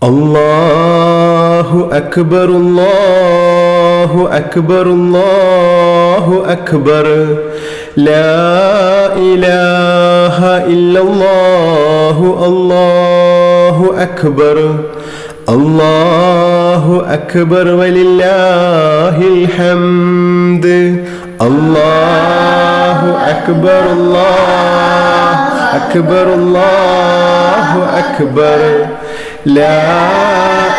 الله أكبر الله أكبر الله أكبر لا إله إلا الله الله أكبر الله أكبر ولله الحمد الله أكبر الله أكبر الله أكبر لا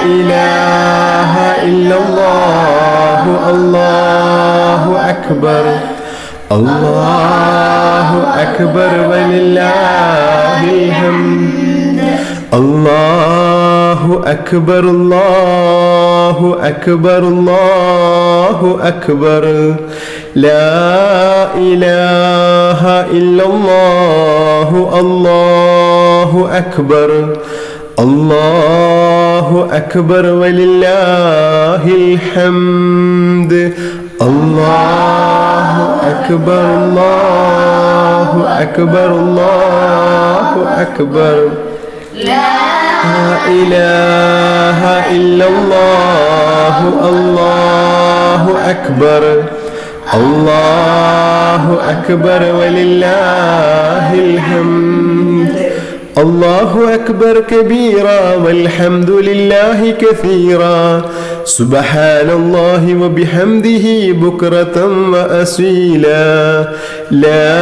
إله إلا الله الله أكبر الله أكبر ولله الحمد الله أكبر الله أكبر الله أكبر لا إله إلا الله الله أكبر الله أكبر ولله الحمد الله أكبر الله أكبر الله أكبر لا إله إلا الله الله أكبر الله أكبر ولله الحمد الله أكبر كبيرا والحمد لله كثيرا سبحان الله وبحمده بكرة وأصيلا لا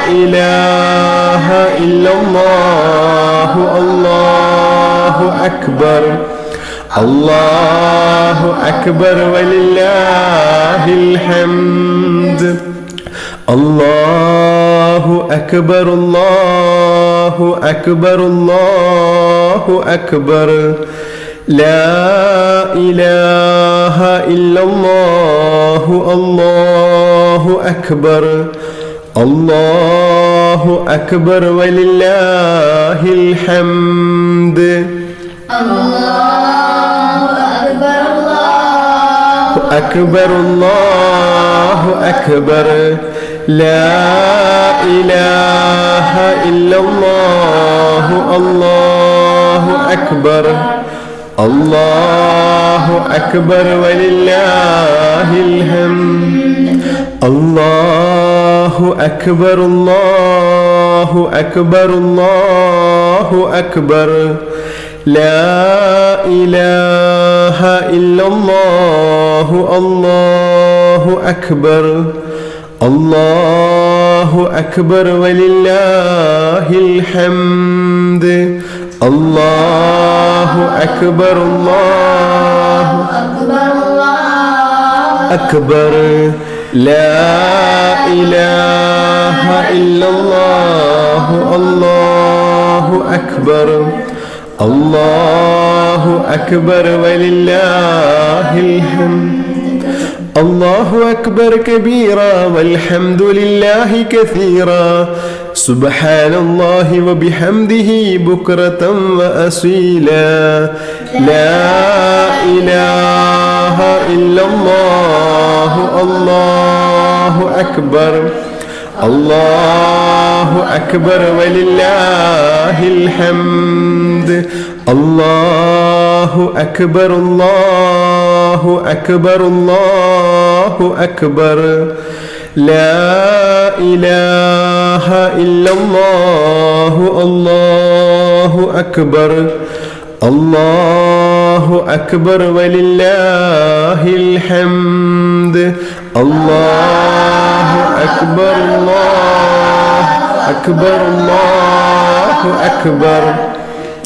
إله إلا الله الله أكبر الله أكبر ولله الحمد الله أكبر الله أكبر الله أكبر لا إله إلا الله الله أكبر الله أكبر ولله الحمد الله أكبر الله أكبر الله أكبر لا إله إلا الله الله أكبر الله أكبر ولله الحمد الله أكبر الله أكبر الله أكبر لا إله إلا الله الله أكبر الله أكبر ولله الحمد الله أكبر الله أكبر الله أكبر لا إله إلا الله الله أكبر الله أكبر ولله الحمد الله أكبر كبيرا والحمد لله كثيرا سبحان الله وبحمده بكرة وأصيلا لا إله إلا الله الله أكبر الله أكبر ولله الحمد الله أكبر الله أكبر الله أكبر لا إله إلا الله الله أكبر الله أكبر ولله الحمد الله أكبر الله أكبر الله أكبر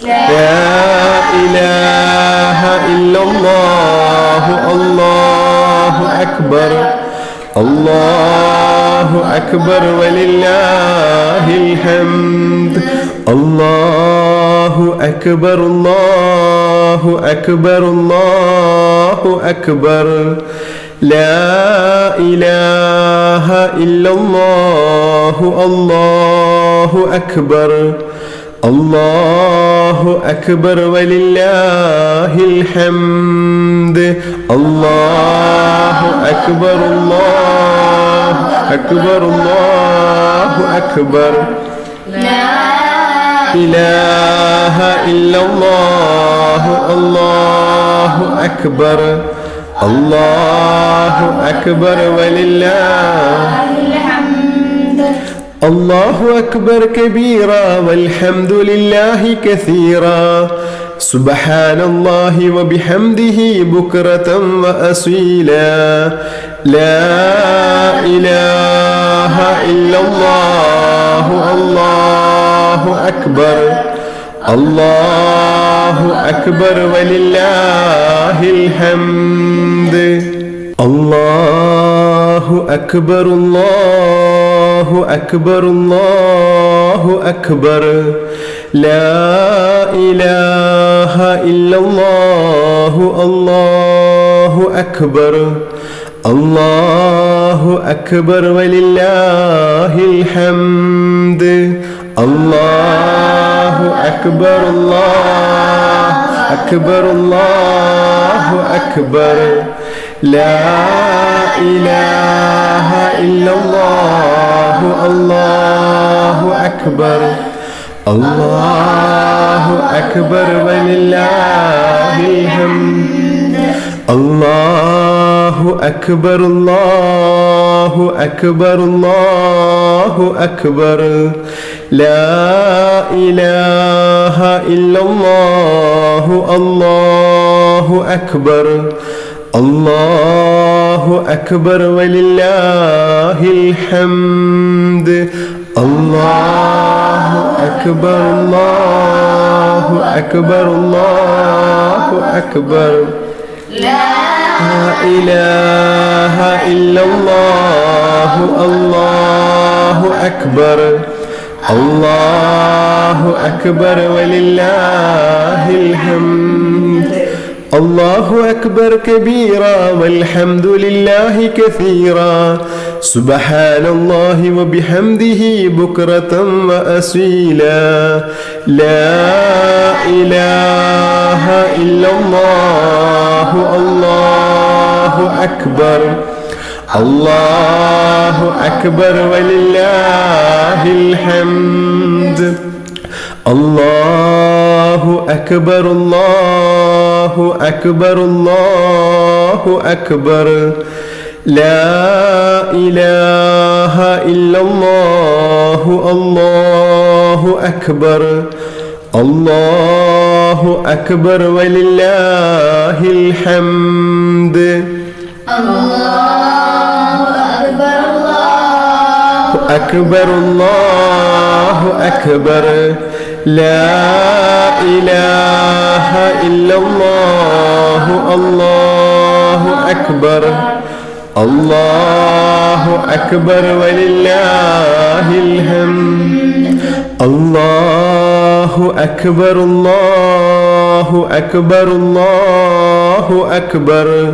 لا إله إلا الله الله أكبر الله أكبر ولله الحمد الله أكبر الله أكبر الله أكبر لا إله إلا الله الله أكبر الله أكبر ولله الحمد الله أكبر الله أكبر الله أكبر لا إله إلا الله الله أكبر الله أكبر ولله الحمد الله أكبر كبيرا والحمد لله كثيرا سبحان الله وبحمده بكرة وأصيلا لا إله إلا الله الله أكبر الله أكبر ولله الحمد الله أكبر الله أكبر الله أكبر لا إله إلا الله الله أكبر الله أكبر ولله الحمد الله أكبر الله أكبر الله أكبر لا إله إلا الله الله أكبر الله أكبر ولله الحمد الله أكبر الله أكبر الله أكبر لا إله إلا الله الله أكبر الله أكبر ولله الحمد الله أكبر الله أكبر الله أكبر لا إله إلا الله الله أكبر الله أكبر ولله الحمد الله أكبر كبيرا والحمد لله كثيرا سبحان الله وبحمده بكرة وأصيلا لا إله إلا الله الله أكبر الله أكبر ولله الحمد الله أكبر الله أكبر الله أكبر لا إله إلا الله الله أكبر الله أكبر ولله الحمد الله أكبر الله أكبر الله أكبر لا إله إلا الله الله أكبر الله أكبر ولله الحمد الله أكبر الله أكبر الله أكبر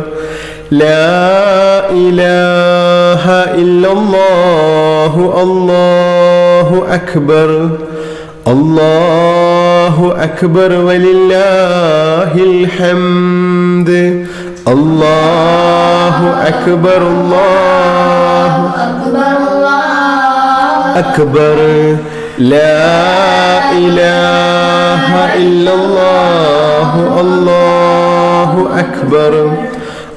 لا إله إلا الله الله أكبر الله أكبر ولله الحمد الله أكبر الله أكبر الله أكبر لا إله إلا الله الله أكبر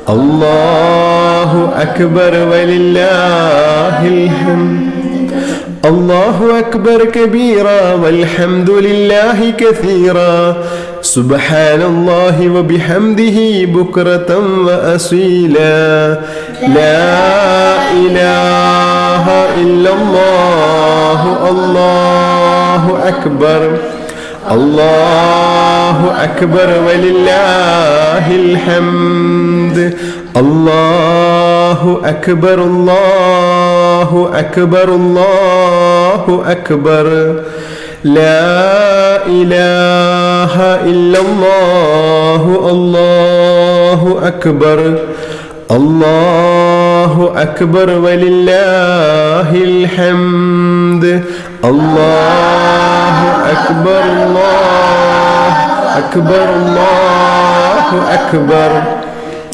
الله أكبر ولله الحمد الله أكبر كبيرا والحمد لله كثيرا سبحان الله وبحمده بكرة وأصيلا لا إله إلا الله الله أكبر الله أكبر ولله الحمد الله أكبر الله أكبر الله أكبر لا إله إلا الله الله أكبر الله أكبر ولله الحمد الله أكبر الله أكبر الله أكبر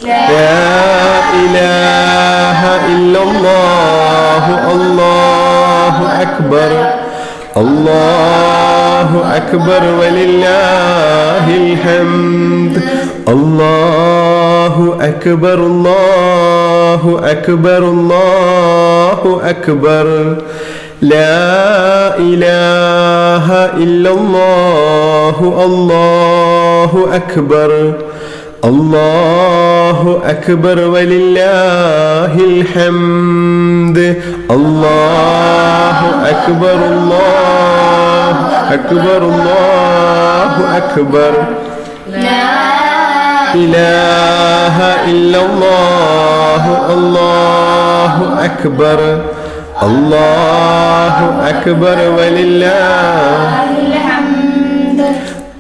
لا إله إلا الله الله أكبر الله أكبر ولله الحمد الله أكبر الله أكبر الله أكبر لا إله إلا الله الله أكبر الله أكبر ولله الحمد الله أكبر الله أكبر الله أكبر لا إله إلا الله الله أكبر الله أكبر ولله الحمد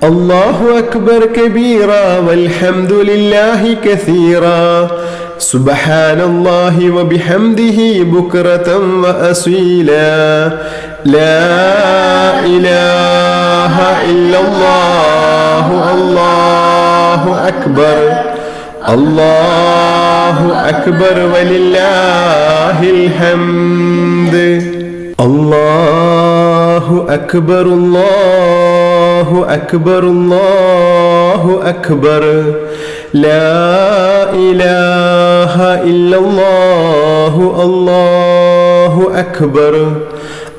الله أكبر كبيرا والحمد لله كثيرا سبحان الله وبحمده بكرة وأصيلا لا إله إلا الله الله أكبر الله أكبر ولله الحمد الله أكبر الله أكبر الله أكبر لا إله إلا الله الله أكبر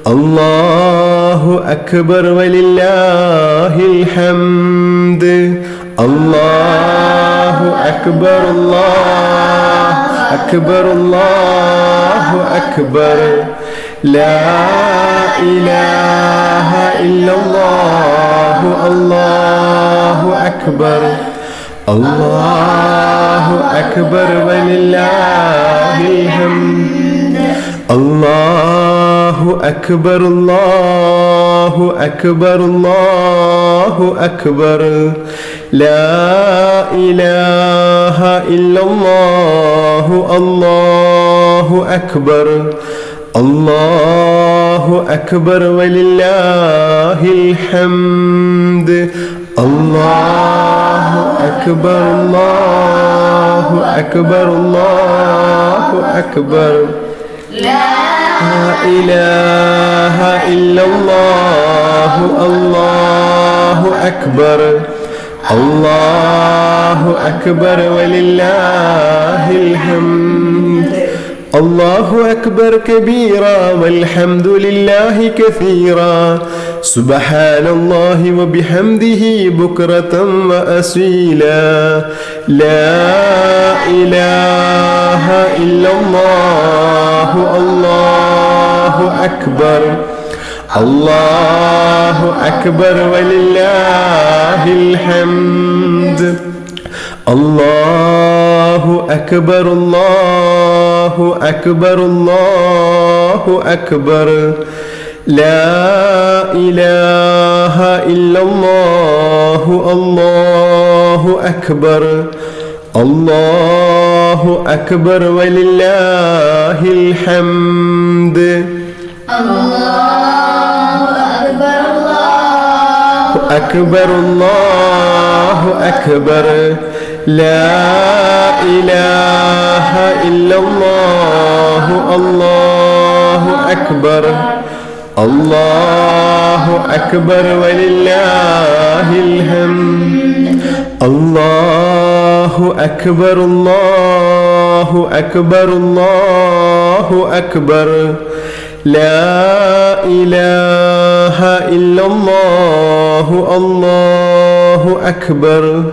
الله أكبر ولله الحمد الله أكبر الله أكبر الله أكبر لا إله إلا الله الله أكبر الله أكبر ولله الحمد الله أكبر الله أكبر الله أكبر لا إله إلا الله الله أكبر الله أكبر ولله الحمد الله أكبر الله أكبر الله أكبر لا إله إلا الله الله أكبر الله أكبر ولله الحمد الله أكبر كبيرا والحمد لله كثيرا سبحان الله وبحمده بكرة وأصيلا لا إله إلا الله الله أكبر الله أكبر ولله الحمد الله أكبر الله أكبر الله أكبر لا إله إلا الله الله أكبر الله أكبر ولله الحمد الله أكبر الله أكبر الله أكبر لا إله إلا الله الله أكبر الله أكبر ولله الحمد الله أكبر الله أكبر الله أكبر لا إله إلا الله الله أكبر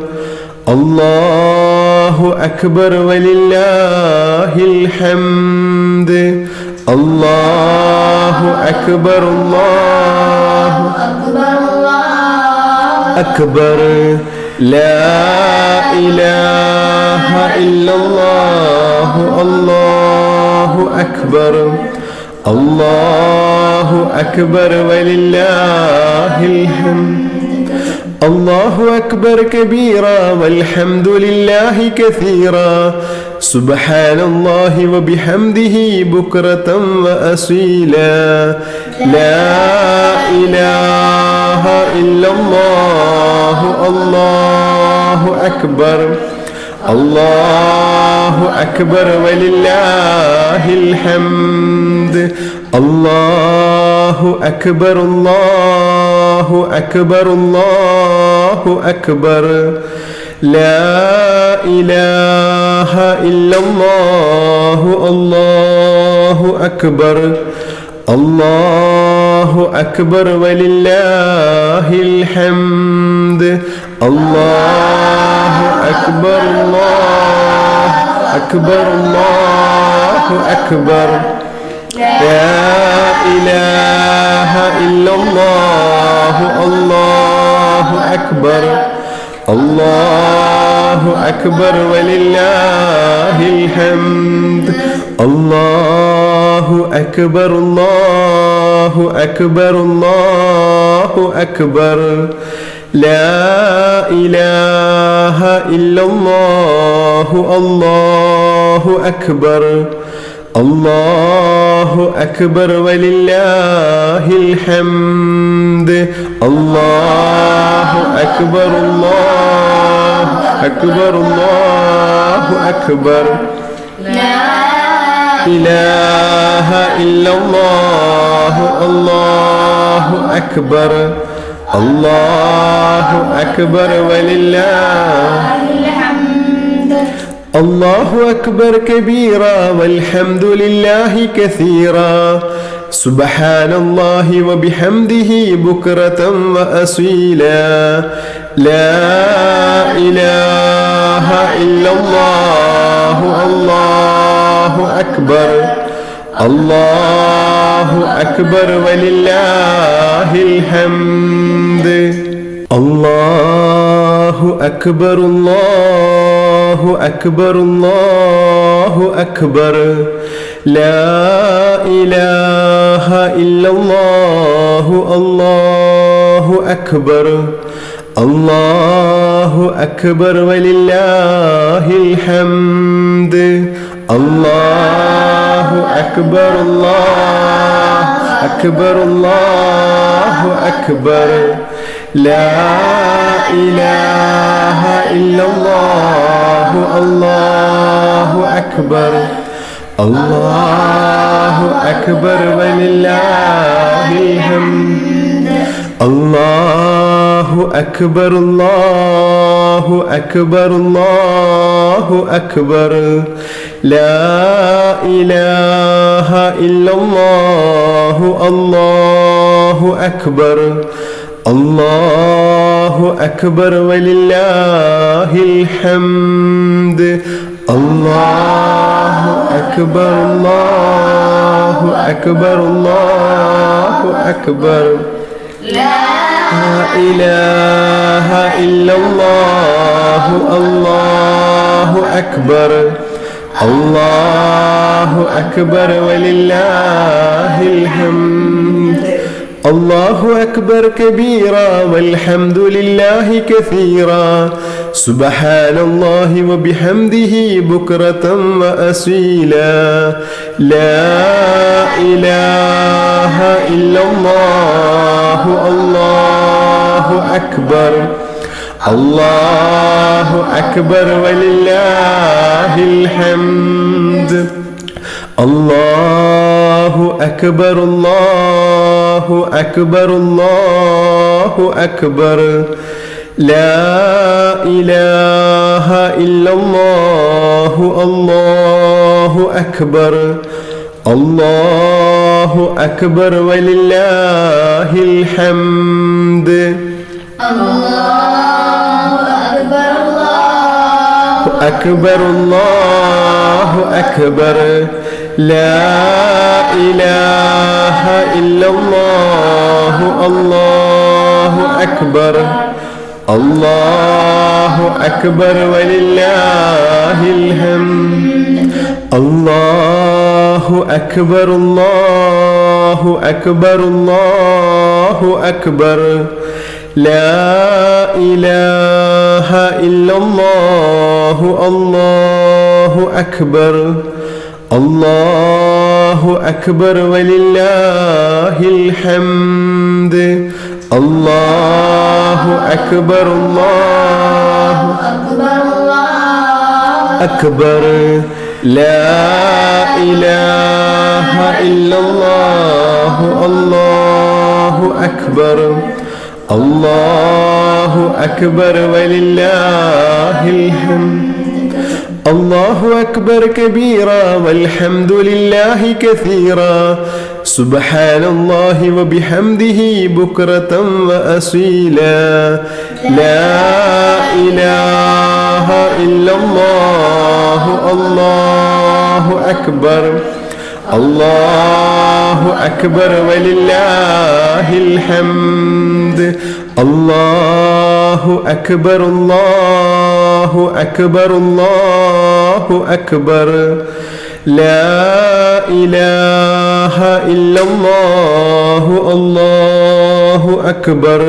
الله أكبر ولله الحمد الله أكبر الله أكبر الله أكبر لا إله إلا الله الله أكبر الله أكبر ولله الحمد الله أكبر كبيرا والحمد لله كثيرا سبحان الله وبحمده بكرة وأصيلا لا إله إلا الله الله أكبر الله أكبر ولله الحمد الله أكبر الله أكبر الله أكبر لا إله إلا الله الله أكبر الله أكبر ولله الحمد الله أكبر الله أكبر الله أكبر لا إله إلا الله الله أكبر الله أكبر ولله الحمد الله أكبر الله أكبر الله أكبر لا إله إلا الله الله أكبر الله أكبر ولله الحمد الله أكبر الله أكبر الله أكبر لا إله إلا الله الله أكبر الله أكبر ولله الحمد الله أكبر كبيرا والحمد لله كثيرا سبحان الله وبحمده بكرة وأصيلا لا إله إلا الله الله أكبر الله أكبر ولله الحمد الله أكبر الله أكبر الله أكبر لا إله إلا الله الله أكبر الله أكبر ولله الحمد الله أكبر الله أكبر الله أكبر لا إله إلا الله الله أكبر الله أكبر ولله الحمد الله أكبر الله أكبر الله أكبر لا إله إلا الله الله أكبر الله أكبر ولله الحمد الله أكبر الله أكبر الله أكبر لا إله إلا الله الله أكبر الله أكبر ولله الحمد الله أكبر كبيرا والحمد لله كثيرا سبحان الله وبحمده بكرة وأصيلا لا إله إلا الله الله أكبر الله أكبر ولله الحمد الله أكبر الله أكبر الله أكبر لا إله إلا الله الله أكبر الله أكبر ولله الحمد الله أكبر الله أكبر الله أكبر لا إله إلا الله الله أكبر الله أكبر ولله الحمد الله أكبر الله أكبر الله أكبر لا إله إلا الله الله أكبر الله أكبر ولله الحمد الله أكبر الله أكبر الله أكبر لا إله إلا الله الله أكبر الله أكبر ولله الحمد الله أكبر كبيرا والحمد لله كثيرا سبحان الله وبحمده بكرة وأصيلا لا إله إلا الله الله أكبر الله أكبر ولله الحمد الله أكبر الله أكبر الله أكبر لا إله إلا الله الله أكبر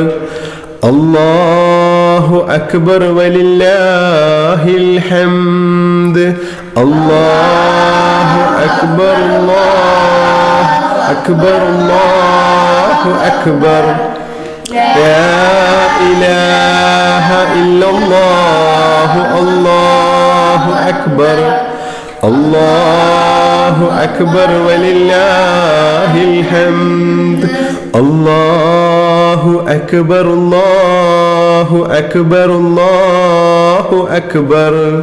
الله أكبر ولله الحمد الله أكبر الله أكبر الله أكبر لا إله إلا الله الله أكبر الله أكبر ولله الحمد الله أكبر الله أكبر الله أكبر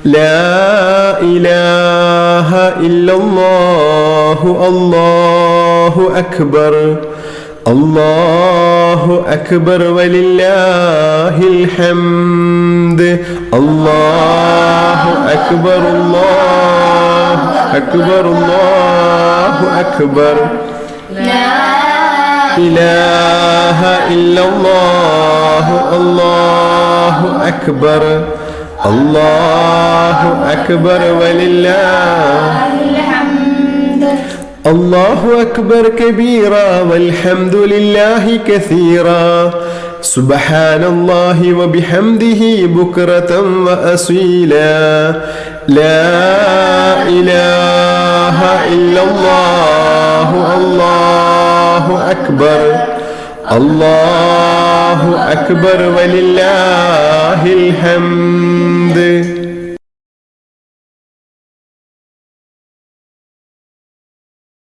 لا إله إلا الله الله أكبر الله أكبر ولله الحمد الله أكبر الله أكبر الله أكبر لا إله إلا الله الله أكبر الله أكبر ولله الحمد الله أكبر كبيرا والحمد لله كثيرا سبحان الله وبحمده بكرة وأصيلا لا إله إلا الله الله أكبر الله أكبر ولله الحمد